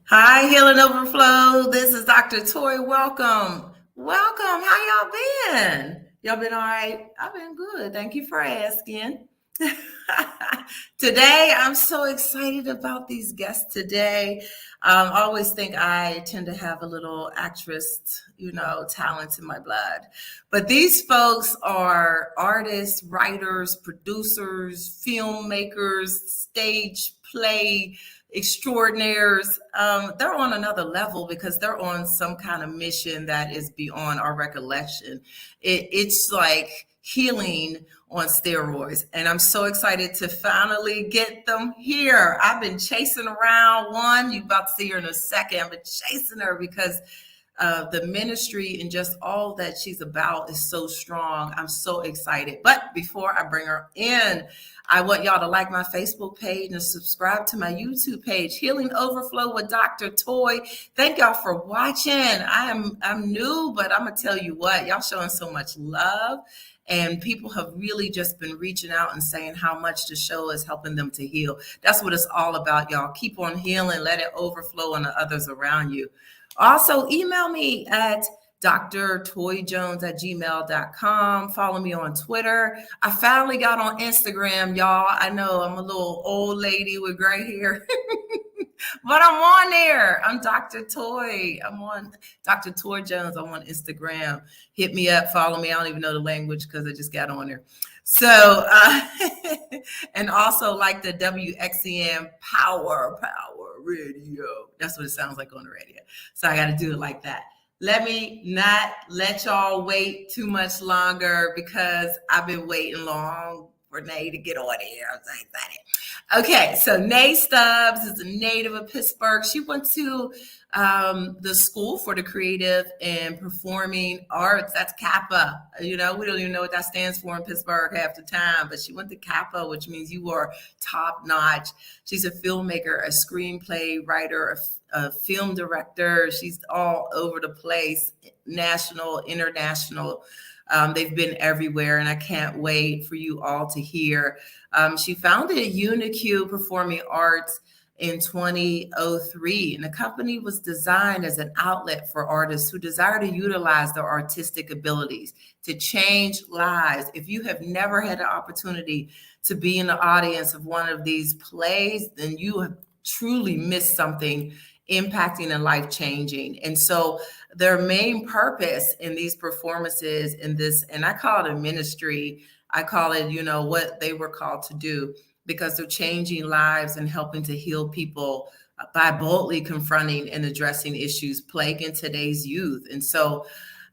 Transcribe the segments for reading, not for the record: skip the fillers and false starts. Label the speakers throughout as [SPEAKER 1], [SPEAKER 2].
[SPEAKER 1] Hi, Healing Overflow. This is Dr. Toy. Welcome. Welcome. How y'all been? Y'all been all right? I've been good. Thank you for asking. Today, I'm so excited about these guests today. I always think I tend to have a little actress, talent in my blood. But these folks are artists, writers, producers, filmmakers, stage play extraordinaires. They're on another level because they're on some kind of mission that is beyond our recollection. It's like healing on steroids, and I'm so excited to finally get them here. I've been chasing around one. You about to see her in a second. I've been chasing her because the ministry and just all that she's about is so strong. I'm so excited. But before I bring her in, I want y'all to like my Facebook page and subscribe to my YouTube page, Healing Overflow with Dr. Toy. Thank y'all for watching. I'm new, but I'm gonna tell you what, y'all showing so much love. And people have really just been reaching out and saying how much the show is helping them to heal. That's what it's all about, y'all. Keep on healing, let it overflow on the others around you. Also, email me at drtoyjones@gmail.com. Follow me on Twitter. I finally got on Instagram, y'all. I know I'm a little old lady with gray hair, but I'm on there. I'm Dr. Toy. I'm on Dr. Toy Jones. I'm on Instagram. Hit me up, follow me. I don't even know the language because I just got on there. So, and also like the WXCM Power Radio. That's what it sounds like on the radio. So I got to do it like that. Let me not let y'all wait too much longer because I've been waiting long for Nay to get on here. I'm so excited. Okay, so Nay Stubbs is a native of Pittsburgh. She went to the School for the Creative and Performing Arts. That's CAPA. We don't even know what that stands for in Pittsburgh half the time, but she went to CAPA, which means you are top notch. She's a filmmaker, a screenplay writer, a film director. She's all over the place, national, international. They've been everywhere, and I can't wait for you all to hear. She founded UniQ Performing Arts in 2003, and the company was designed as an outlet for artists who desire to utilize their artistic abilities to change lives. If you have never had the opportunity to be in the audience of one of these plays, then you have truly missed something impacting and life-changing. And so their main purpose in these performances, in this, and I call it a ministry, I call it, what they were called to do, because they're changing lives and helping to heal people by boldly confronting and addressing issues plaguing today's youth. And so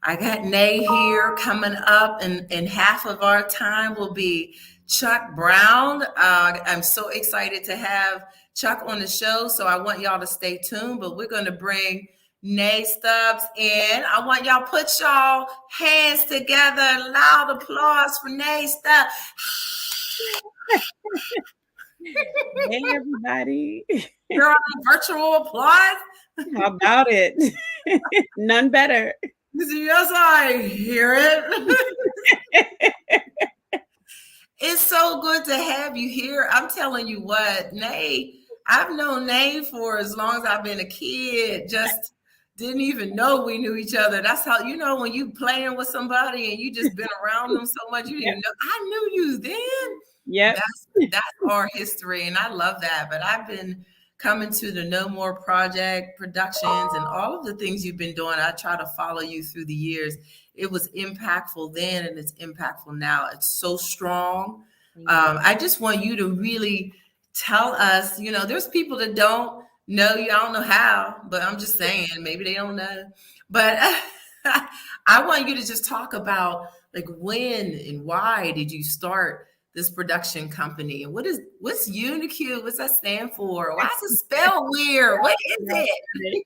[SPEAKER 1] I got Nay here coming up, and half of our time will be Chuck Brown. I'm so excited to have Chuck on the show, so I want y'all to stay tuned, but we're going to bring Nay Stubbs in. I want y'all put y'all hands together. Loud applause for Nay Stubbs.
[SPEAKER 2] Hey, everybody.
[SPEAKER 1] You're on virtual applause.
[SPEAKER 2] How about it? None better.
[SPEAKER 1] Yes, I hear it. It's so good to have you here. I'm telling you what, Nay, I've known Nay for as long as I've been a kid. Just didn't even know we knew each other. That's how, when you playing with somebody and you just been around them so much, you didn't know. I knew you then.
[SPEAKER 2] Yep.
[SPEAKER 1] That's our history, and I love that. But I've been coming to the No More Project productions and all of the things you've been doing. I try to follow you through the years. It was impactful then, and it's impactful now. It's so strong. I just want you to really tell us, there's people that don't know you. I don't know how, but I'm just saying, maybe they don't know. But I want you to just talk about, like, when and why did you start this production company, and what's UniQ? What's that stand for? Why is it spelled weird? What is it?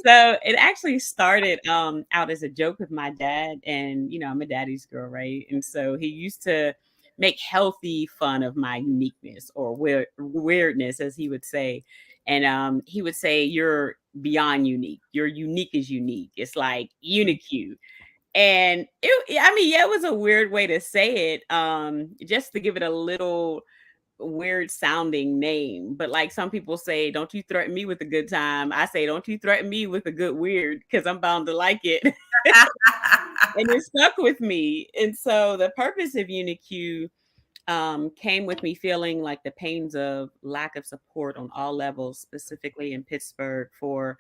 [SPEAKER 2] So it actually started out as a joke with my dad, and I'm a daddy's girl, right? And so he used to make healthy fun of my uniqueness or weirdness, as he would say. And he would say, "You're beyond unique. You're unique is unique. It's like UniQ." And it was a weird way to say it, just to give it a little weird sounding name, but like some people say, don't you threaten me with a good time. I say, don't you threaten me with a good weird, because I'm bound to like it. And it stuck with me. And so the purpose of UniQ came with me feeling like the pains of lack of support on all levels, specifically in Pittsburgh, for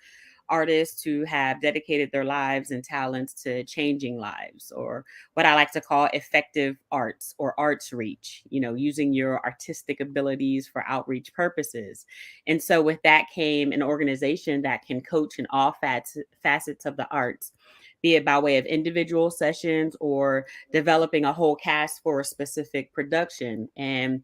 [SPEAKER 2] artists who have dedicated their lives and talents to changing lives, or what I like to call effective arts or arts reach, using your artistic abilities for outreach purposes. And so with that came an organization that can coach in all facets of the arts, be it by way of individual sessions or developing a whole cast for a specific production. And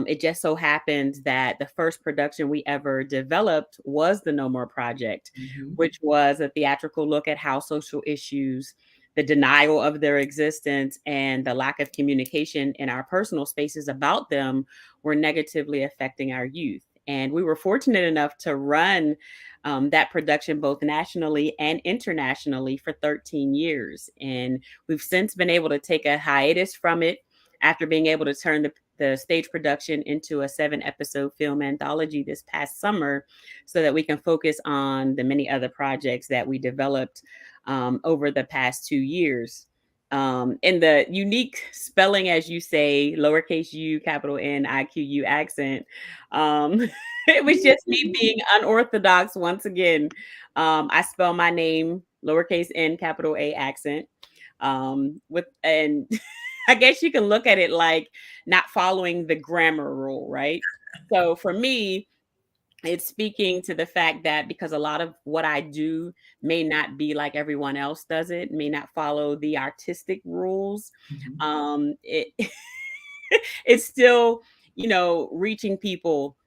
[SPEAKER 2] it just so happened that the first production we ever developed was the No More Project, which was a theatrical look at how social issues, the denial of their existence, and the lack of communication in our personal spaces about them were negatively affecting our youth. And we were fortunate enough to run that production both nationally and internationally for 13 years. And we've since been able to take a hiatus from it after being able to turn the stage production into a 7-episode film anthology this past summer, so that we can focus on the many other projects that we developed over the past 2 years. And the unique spelling, as you say, lowercase u, capital N, IQU accent. It was just me being unorthodox once again. I spell my name lowercase n, capital A accent. And I guess you can look at it like not following the grammar rule, right? So for me, it's speaking to the fact that because a lot of what I do may not be like everyone else does it, may not follow the artistic rules. It it's still, reaching people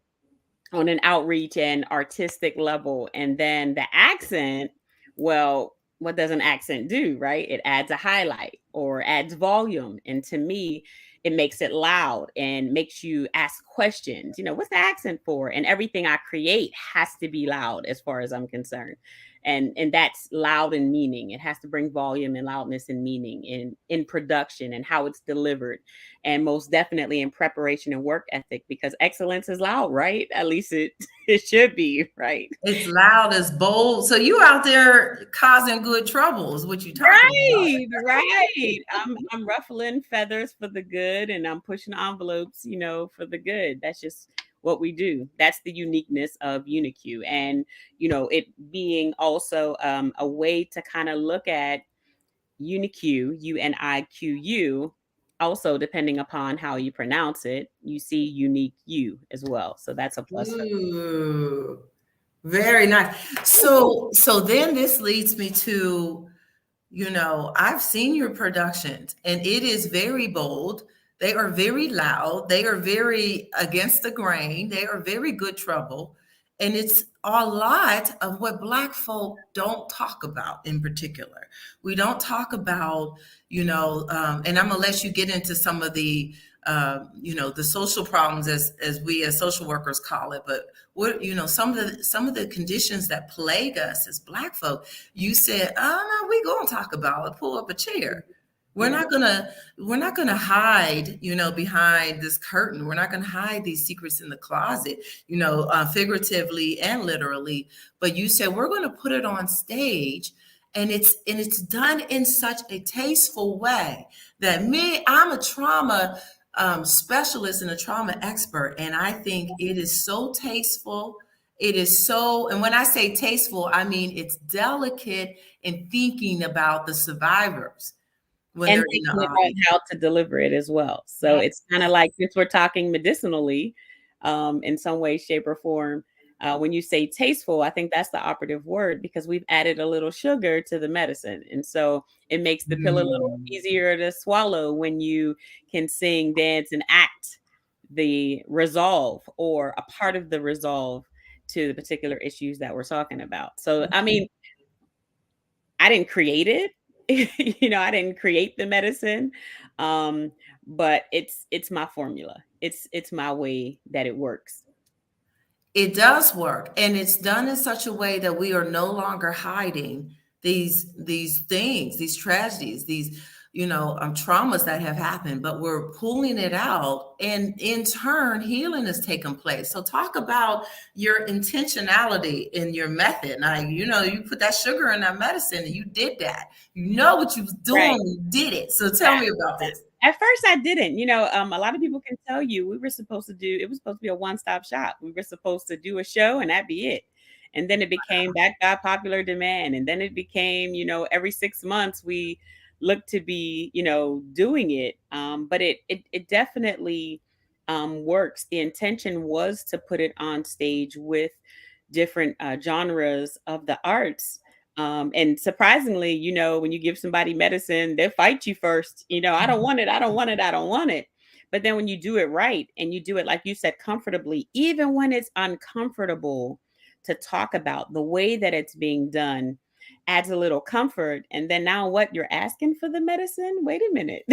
[SPEAKER 2] on an outreach and artistic level. And then the accent, well, what does an accent do, right? It adds a highlight or adds volume. And to me, it makes it loud and makes you ask questions. What's the accent for? And everything I create has to be loud as far as I'm concerned. And that's loud in meaning. It has to bring volume and loudness and meaning in production and how it's delivered. And most definitely in preparation and work ethic, because excellence is loud, right? At least it should be, right?
[SPEAKER 1] It's loud, it's bold. So you out there causing good trouble is what you talking
[SPEAKER 2] about. Right. I'm ruffling feathers for the good, and I'm pushing envelopes, for the good. That's just what we do. That's the uniqueness of UniQ. And, it being also a way to kind of look at UniQ, UNIQU, also depending upon how you pronounce it, you see unique you as well. So that's a plus.
[SPEAKER 1] Ooh, very nice. So then this leads me to, I've seen your productions and it is very bold. They are very loud. They are very against the grain. They are very good trouble. And it's a lot of what Black folk don't talk about in particular. We don't talk about, and I'm going to let you get into some of the, the social problems as we as social workers call it. But what, some of the conditions that plague us as Black folk, you said, oh, no, we going to talk about it. Pull up a chair. We're not gonna hide, behind this curtain. We're not gonna hide these secrets in the closet, figuratively and literally. But you said we're gonna put it on stage, and it's done in such a tasteful way that I'm a trauma specialist and a trauma expert, and I think it is so tasteful. It is so, and when I say tasteful, I mean it's delicate in thinking about the survivors.
[SPEAKER 2] And thinking about how to deliver it as well. So it's kind of like if we're talking medicinally, in some way, shape, or form. When you say tasteful, I think that's the operative word, because we've added a little sugar to the medicine. And so it makes the pill a little easier to swallow when you can sing, dance, and act the resolve or a part of the resolve to the particular issues that we're talking about. So, I mean, I didn't create it. I didn't create the medicine. But it's my formula. It's my way that it works.
[SPEAKER 1] It does work, and it's done in such a way that we are no longer hiding these things, these tragedies, these traumas that have happened, but we're pulling it out, and in turn, healing is taking place. So talk about your intentionality in your method. Now, you put that sugar in that medicine and you did that. You know what you was doing
[SPEAKER 2] Right.
[SPEAKER 1] when you did it. So tell me about this.
[SPEAKER 2] At first I didn't, a lot of people can tell you it was supposed to be a one-stop shop. We were supposed to do a show and that'd be it. And then it became backed by popular demand. And then it became, every 6 months we look to be, doing it. But it definitely works. The intention was to put it on stage with different genres of the arts. And surprisingly, when you give somebody medicine, they'll fight you first. I don't want it. I don't want it. I don't want it. But then when you do it right and you do it, like you said, comfortably, even when it's uncomfortable to talk about, the way that it's being done adds a little comfort. And then now what, you're asking for the medicine? Wait a minute.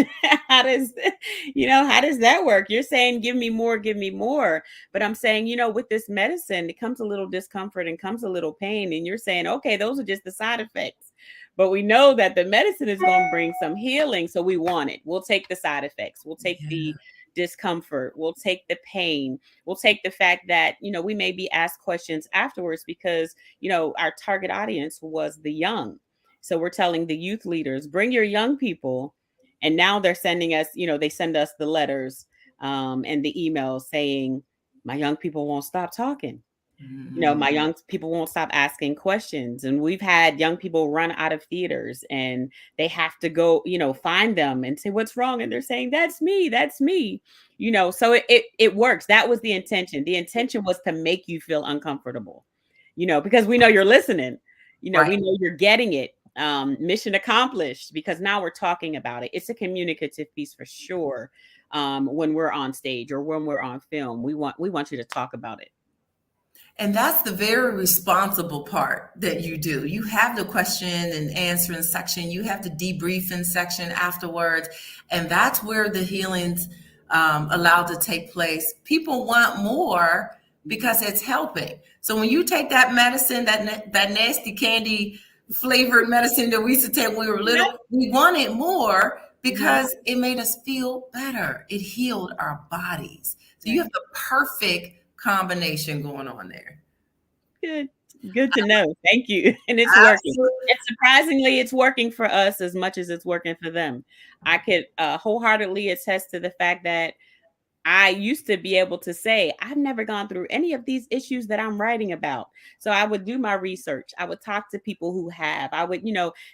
[SPEAKER 2] How does that work? You're saying, give me more, give me more. But I'm saying, with this medicine, it comes a little discomfort and comes a little pain. And you're saying, okay, those are just the side effects. But we know that the medicine is going to bring some healing. So we want it. We'll take the side effects. We'll take the discomfort. We'll take the pain. We'll take the fact that, we may be asked questions afterwards because, our target audience was the young. So we're telling the youth leaders, bring your young people. And now they're sending us, they send us the letters and the emails saying, my young people won't stop talking. My young people won't stop asking questions. And we've had young people run out of theaters and they have to go, find them and say, what's wrong? And they're saying, that's me. That's me. So it works. That was the intention. The intention was to make you feel uncomfortable, because we know you're listening,
[SPEAKER 1] Right.
[SPEAKER 2] we know you're getting it. Mission accomplished, because now we're talking about it. It's a communicative piece for sure. When we're on stage or when we're on film, we want you to talk about it.
[SPEAKER 1] And that's the very responsible part that you do. You have the question and answering section, you have the debriefing section afterwards, and that's where the healing's allowed to take place. People want more because it's helping. So when you take that medicine, that nasty candy flavored medicine that we used to take when we were little, we wanted more because it made us feel better. It healed our bodies. So you have the perfect combination going on there.
[SPEAKER 2] Good to know. Thank you. And it's working. And surprisingly, it's working for us as much as it's working for them. I could wholeheartedly attest to the fact that I used to be able to say, I've never gone through any of these issues that I'm writing about. So I would do my research. I would talk to people who have. I would,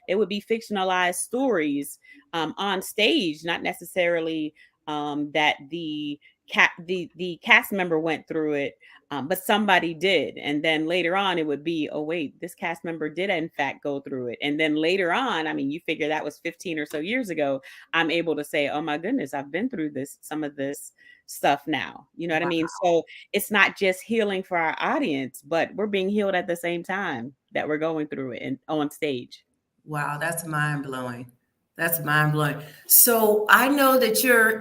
[SPEAKER 2] it would be fictionalized stories on stage, not necessarily that the cast member went through it, but somebody did. And then later on, it would be, oh, wait, this cast member did in fact go through it. And then later on, I mean, you figure that was 15 or so years ago, I'm able to say, oh my goodness, I've been through some of this stuff now. You know what I mean? So it's not just healing for our audience, but we're being healed at the same time that we're going through it and on stage.
[SPEAKER 1] Wow, that's mind blowing. That's mind blowing. So I know that you're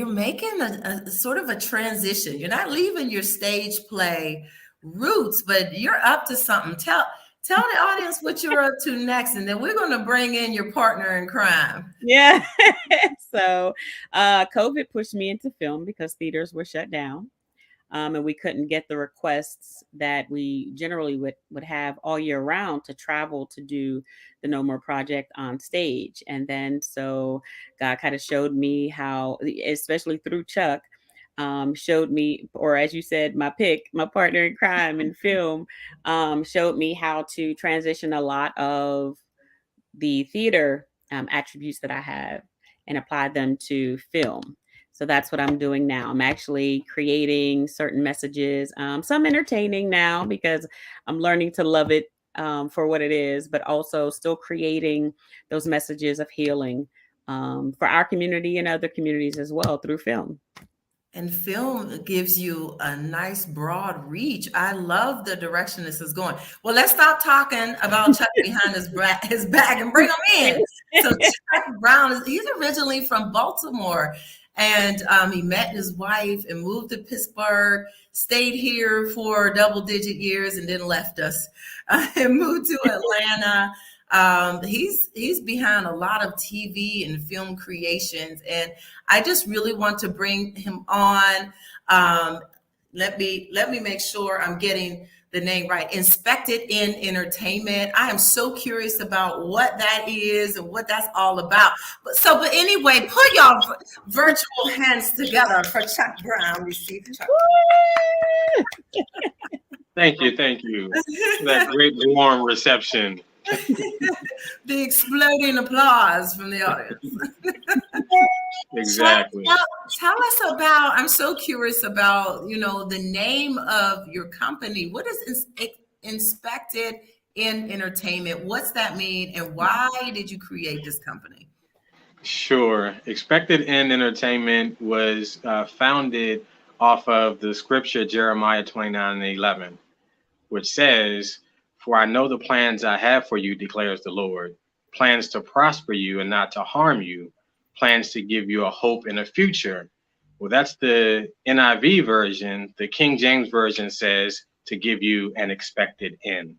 [SPEAKER 1] making a sort of a transition. You're not leaving your stage play roots, but you're up to something. Tell the audience what you're up to next, and then we're going to bring in your partner in crime.
[SPEAKER 2] Yeah. So COVID pushed me into film because theaters were shut down. And we couldn't get the requests that we generally would have all year round to travel to do the No More project on stage. And then so God kind of showed me how, especially through Chuck, showed me, or as you said, my partner in crime in film, showed me how to transition a lot of the theater attributes that I have and apply them to film. So that's what I'm doing now. I'm actually creating certain messages, some entertaining now because I'm learning to love it for what it is, but also still creating those messages of healing for our community and other communities as well through film.
[SPEAKER 1] And film gives you a nice broad reach. I love the direction this is going. Well, let's stop talking about Chuck behind his back and bring him in. So Chuck Brown, he's originally from Baltimore. And he met his wife and moved to Pittsburgh, stayed here for double-digit years and then left us and moved to Atlanta. He's behind a lot of TV and film creations, and I just really want to bring him on. Let me make sure I'm getting the name right. Inspected in Entertainment. I am so curious about what that is and what that's all about. But anyway, put y'all virtual hands together for Chuck Brown. Receive Chuck.
[SPEAKER 3] Thank you for that great warm reception.
[SPEAKER 1] The exploding applause from the audience.
[SPEAKER 3] Exactly.
[SPEAKER 1] Tell us about, I'm so curious about, the name of your company. What is Inspected in Entertainment? What's that mean? And why did you create this company?
[SPEAKER 3] Sure. Expected in Entertainment was founded off of the scripture Jeremiah 29:11, which says, "For I know the plans I have for you, declares the Lord, plans to prosper you and not to harm you, plans to give you a hope and a future." Well, that's the NIV version. The King James version says to give you an expected end.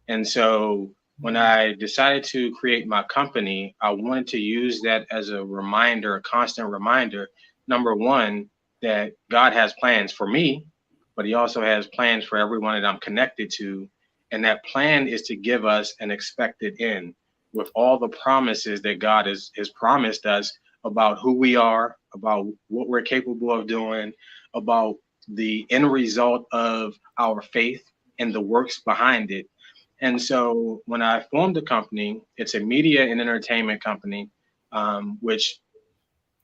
[SPEAKER 3] And so when I decided to create my company, I wanted to use that as a reminder, a constant reminder, number one, that God has plans for me, but he also has plans for everyone that I'm connected to. And that plan is to give us an expected end with all the promises that God has promised us about who we are, about what we're capable of doing, about the end result of our faith and the works behind it. And so when I formed the company, it's a media and entertainment company, which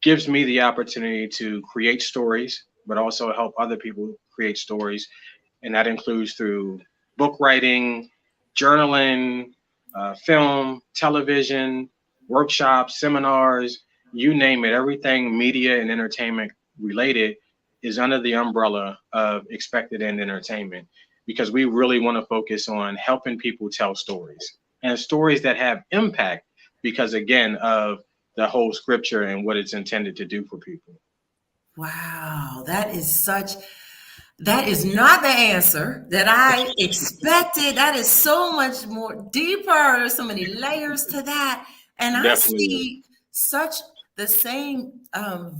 [SPEAKER 3] gives me the opportunity to create stories, but also help other people create stories. And that includes through book writing, journaling, film, television, workshops, seminars, you name it. Everything media and entertainment related is under the umbrella of Expected End Entertainment, because we really want to focus on helping people tell stories, and stories that have impact because, again, of the whole scripture and what it's intended to do for people.
[SPEAKER 1] Wow, that is not the answer that I expected. That is so much more deeper. There's so many layers to that. And
[SPEAKER 3] Definitely.
[SPEAKER 1] I see such the same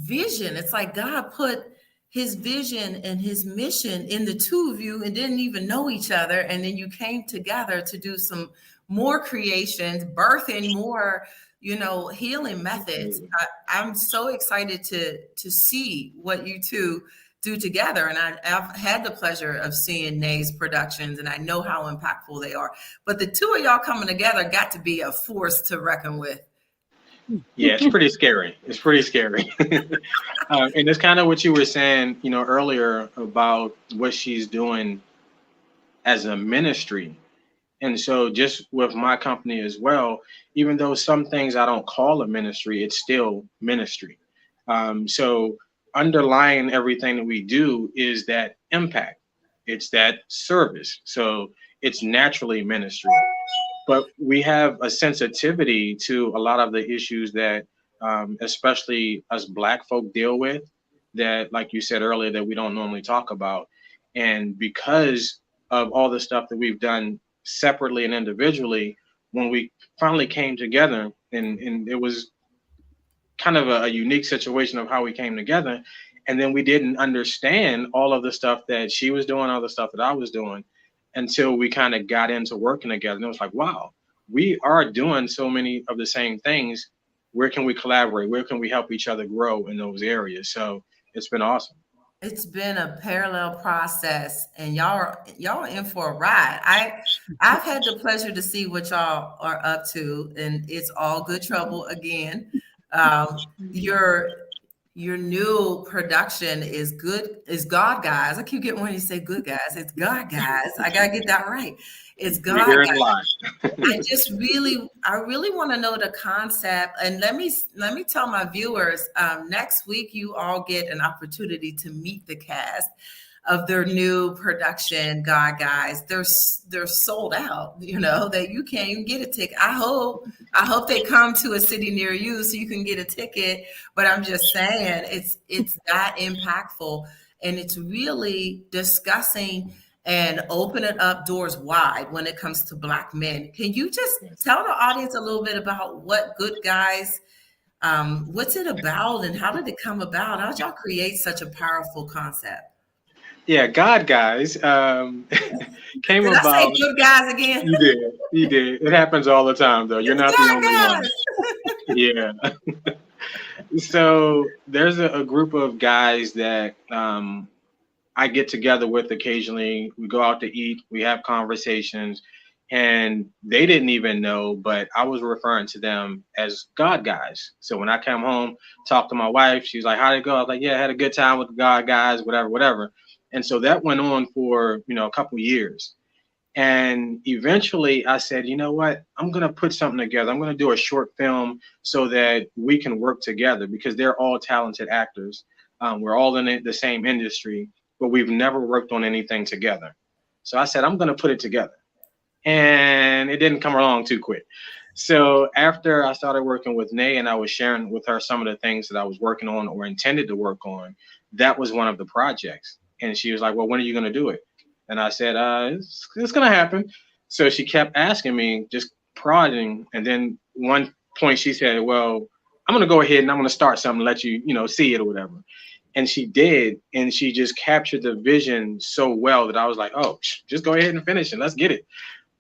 [SPEAKER 1] vision. It's like God put his vision and his mission in the two of you and didn't even know each other. And then you came together to do some more creations, birthing more, healing methods. I'm so excited to see what you two do together. And I've had the pleasure of seeing Nay's productions, and I know how impactful they are. But the two of y'all coming together got to be a force to reckon with.
[SPEAKER 3] Yeah, it's pretty scary. It's pretty scary. And it's kind of what you were saying, earlier about what she's doing as a ministry. And so just with my company as well, even though some things I don't call a ministry, it's still ministry. So underlying everything that we do is that impact. It's that service. So it's naturally ministry. But we have a sensitivity to a lot of the issues that especially us Black folk deal with that, like you said earlier, that we don't normally talk about. And because of all the stuff that we've done separately and individually, when we finally came together, and it was kind of a unique situation of how we came together, and then we didn't understand all of the stuff that she was doing, all the stuff that I was doing, until we kind of got into working together. And it was like, wow, we are doing so many of the same things. Where can we collaborate? Where can we help each other grow in those areas? So it's been awesome.
[SPEAKER 1] It's been a parallel process, and y'all are in for a ride. I've had the pleasure to see what y'all are up to, and it's all good trouble again. Your new production is God Guys. I keep getting when you say good guys. It's God Guys. I gotta get that right. It's God Guys. I really want to know the concept, and let me tell my viewers. Next week, you all get an opportunity to meet the cast of their new production, God Guys. They're sold out. That you can't even get a ticket. I hope they come to a city near you so you can get a ticket. But I'm just saying, it's that impactful, and it's really discussing and opening up doors wide when it comes to Black men. Can you just tell the audience a little bit about what Good Guys, what's it about, and how did it come about? How did y'all create such a powerful concept?
[SPEAKER 3] Yeah, God Guys came
[SPEAKER 1] Did I say
[SPEAKER 3] about.
[SPEAKER 1] Good Guys again?
[SPEAKER 3] You did. You did. It happens all the time, though. You're not the only one. Yeah. So there's a group of guys that I get together with occasionally. We go out to eat, we have conversations, and they didn't even know, but I was referring to them as God Guys. So when I come home, talk to my wife, she's like, how'd it go? I was like, yeah, I had a good time with the God Guys, whatever, whatever. And so that went on for, a couple years. And eventually I said, you know what? I'm going to put something together. I'm going to do a short film so that we can work together because they're all talented actors. We're all in the same industry, but we've never worked on anything together. So I said, I'm going to put it together. And it didn't come along too quick. So after I started working with Nay and I was sharing with her some of the things that I was working on or intended to work on, that was one of the projects. And she was like, well, when are you going to do it? And I said, it's going to happen. So she kept asking me, just prodding. And then one point she said, well, I'm going to go ahead and I'm going to start something, let you, see it or whatever. And she did. And she just captured the vision so well that I was like, oh, just go ahead and finish it. Let's get it.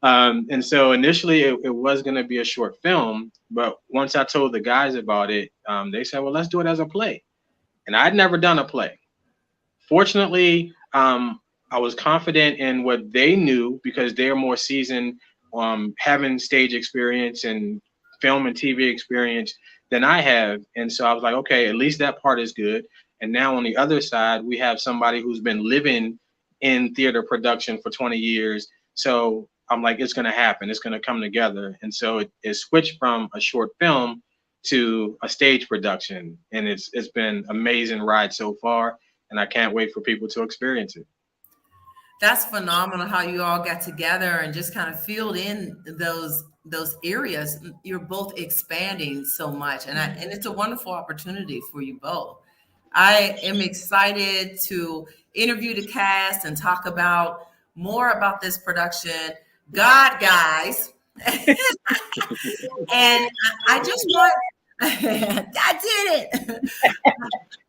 [SPEAKER 3] And so initially it was going to be a short film. But once I told the guys about it, they said, well, let's do it as a play. And I'd never done a play. Fortunately, I was confident in what they knew because they're more seasoned, having stage experience and film and TV experience than I have. And so I was like, okay, at least that part is good. And now on the other side, we have somebody who's been living in theater production for 20 years. So I'm like, it's going to happen. It's going to come together. And so it switched from a short film to a stage production. And it's been an amazing ride so far. And I can't wait for people to experience it.
[SPEAKER 1] That's phenomenal how you all got together and just kind of filled in those areas. You're both expanding so much, and it's a wonderful opportunity for you both. I am excited to interview the cast and talk about more about this production, God Guys. And I just want I did it.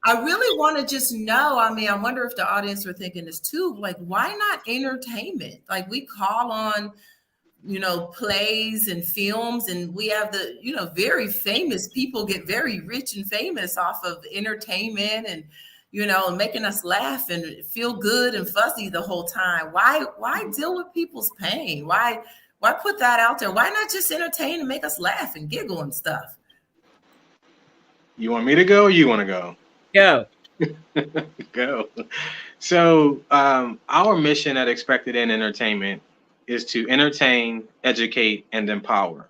[SPEAKER 1] I really want to just know. I mean, I wonder if the audience were thinking this too. Like, why not entertainment? Like, we call on, plays and films, and we have the, very famous people get very rich and famous off of entertainment and, making us laugh and feel good and fuzzy the whole time. Why deal with people's pain? Why put that out there? Why not just entertain and make us laugh and giggle and stuff?
[SPEAKER 3] You want me to go or you want to go?
[SPEAKER 2] Go.
[SPEAKER 3] Go. So our mission at Expected End Entertainment is to entertain, educate, and empower.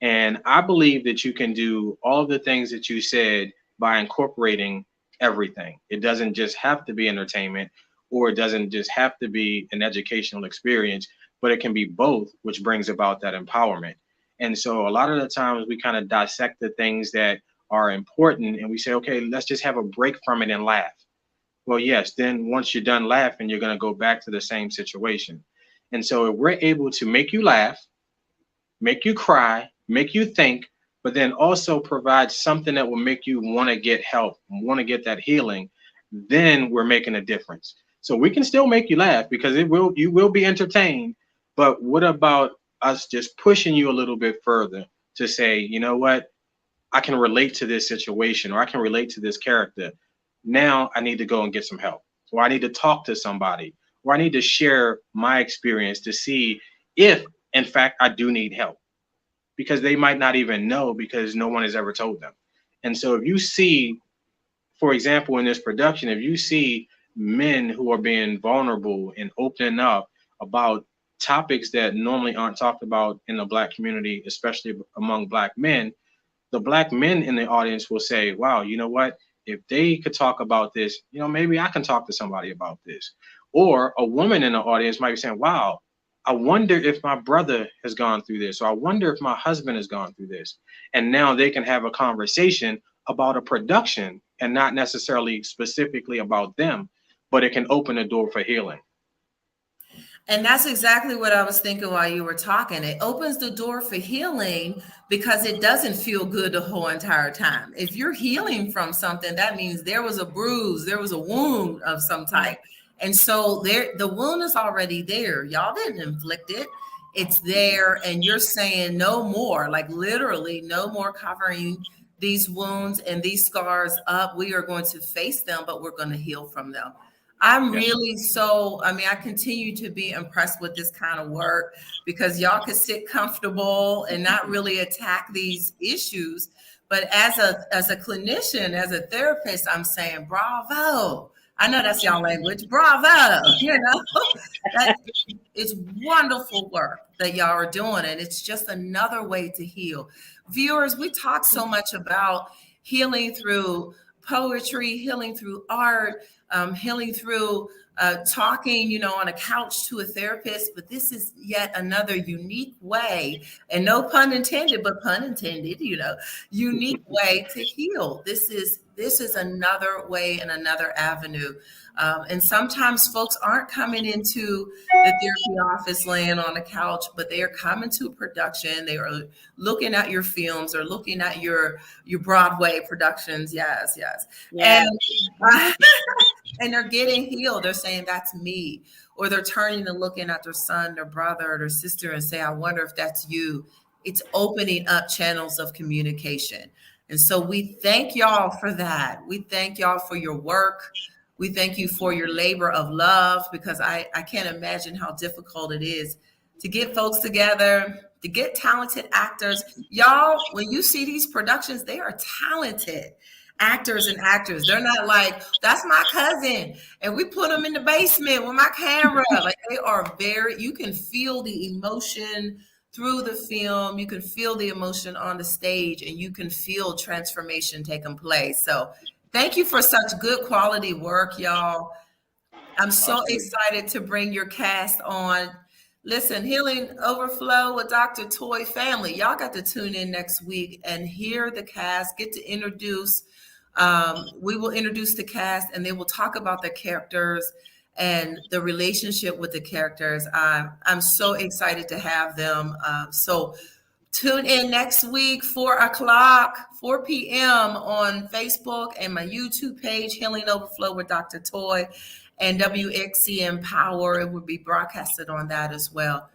[SPEAKER 3] And I believe that you can do all of the things that you said by incorporating everything. It doesn't just have to be entertainment, or it doesn't just have to be an educational experience, but it can be both, which brings about that empowerment. And so a lot of the times we kind of dissect the things that are important and we say, okay, let's just have a break from it and laugh. Well, yes, then once you're done laughing, you're going to go back to the same situation. And so if we're able to make you laugh, make you cry, make you think, but then also provide something that will make you want to get help, want to get that healing, then we're making a difference. So we can still make you laugh because you will be entertained. But what about us just pushing you a little bit further to say, you know what? I can relate to this situation, or I can relate to this character. Now I need to go and get some help, or I need to talk to somebody, or I need to share my experience to see if, in fact, I do need help, because they might not even know because no one has ever told them. And so if you see, for example, in this production, if you see men who are being vulnerable and opening up about topics that normally aren't talked about in the Black community, especially among Black men, the Black men in the audience will say, wow, you know what? If they could talk about this, maybe I can talk to somebody about this. Or a woman in the audience might be saying, wow, I wonder if my brother has gone through this, or I wonder if my husband has gone through this. And now they can have a conversation about a production and not necessarily specifically about them, but it can open the door for healing.
[SPEAKER 1] And that's exactly what I was thinking while you were talking. It opens the door for healing because it doesn't feel good the whole entire time. If you're healing from something, that means there was a bruise, there was a wound of some type. And so there, the wound is already there. Y'all didn't inflict it. It's there, and you're saying no more, like literally no more covering these wounds and these scars up. We are going to face them, but we're going to heal from them. I'm really I continue to be impressed with this kind of work because y'all can sit comfortable and not really attack these issues. But as a clinician, as a therapist, I'm saying bravo. I know that's y'all language. Bravo. That it's wonderful work that y'all are doing. And it's just another way to heal. Viewers, we talk so much about healing through poetry, healing through art, healing through talking, on a couch to a therapist. But this is yet another unique way, and no pun intended, but pun intended, unique way to heal. This is another way and another avenue. And sometimes folks aren't coming into the therapy office laying on the couch, but they are coming to production. They are looking at your films or looking at your Broadway productions. Yes.
[SPEAKER 2] Yeah.
[SPEAKER 1] And they're getting healed. They're saying that's me. Or they're turning and looking at their son, their brother, or their sister and say, I wonder if that's you. It's opening up channels of communication. And so we thank y'all for that. We thank y'all for your work. We thank you for your labor of love, because I can't imagine how difficult it is to get folks together, to get talented actors. Y'all, when you see these productions, they are talented actors and actors. They're not like, that's my cousin, and we put them in the basement with my camera. Like, they are you can feel the emotion through the film. You can feel the emotion on the stage, and you can feel transformation taking place. So thank you for such good quality work, y'all. I'm so excited to bring your cast on. Listen, Healing Overflow with Dr. Toy family. Y'all got to tune in next week and hear the cast, get to introduce. We will introduce the cast, and they will talk about the characters and the relationship with the characters. I'm so excited to have them. So tune in next week, 4 p.m. on Facebook and my YouTube page, Healing Overflow with Dr. Toy, and WXCM Power. It will be broadcasted on that as well.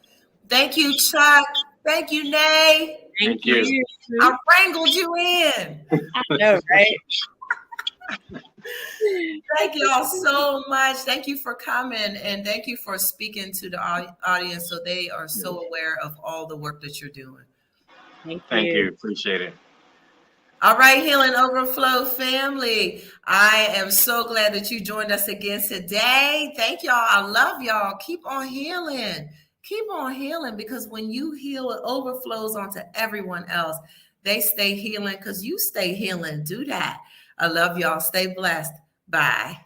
[SPEAKER 1] Thank you, Chuck. Thank you, Nay.
[SPEAKER 3] Thank you.
[SPEAKER 1] I wrangled you in.
[SPEAKER 2] I know, right?
[SPEAKER 1] Thank you all so much. Thank you for coming, and thank you for speaking to the audience so they are so aware of all the work that you're doing.
[SPEAKER 2] Thank you.
[SPEAKER 3] Appreciate it.
[SPEAKER 1] All right, Healing Overflow family. I am so glad that you joined us again today. Thank y'all. I love y'all. Keep on healing. Keep on healing, because when you heal, it overflows onto everyone else. They stay healing because you stay healing. Do that. I love y'all. Stay blessed. Bye.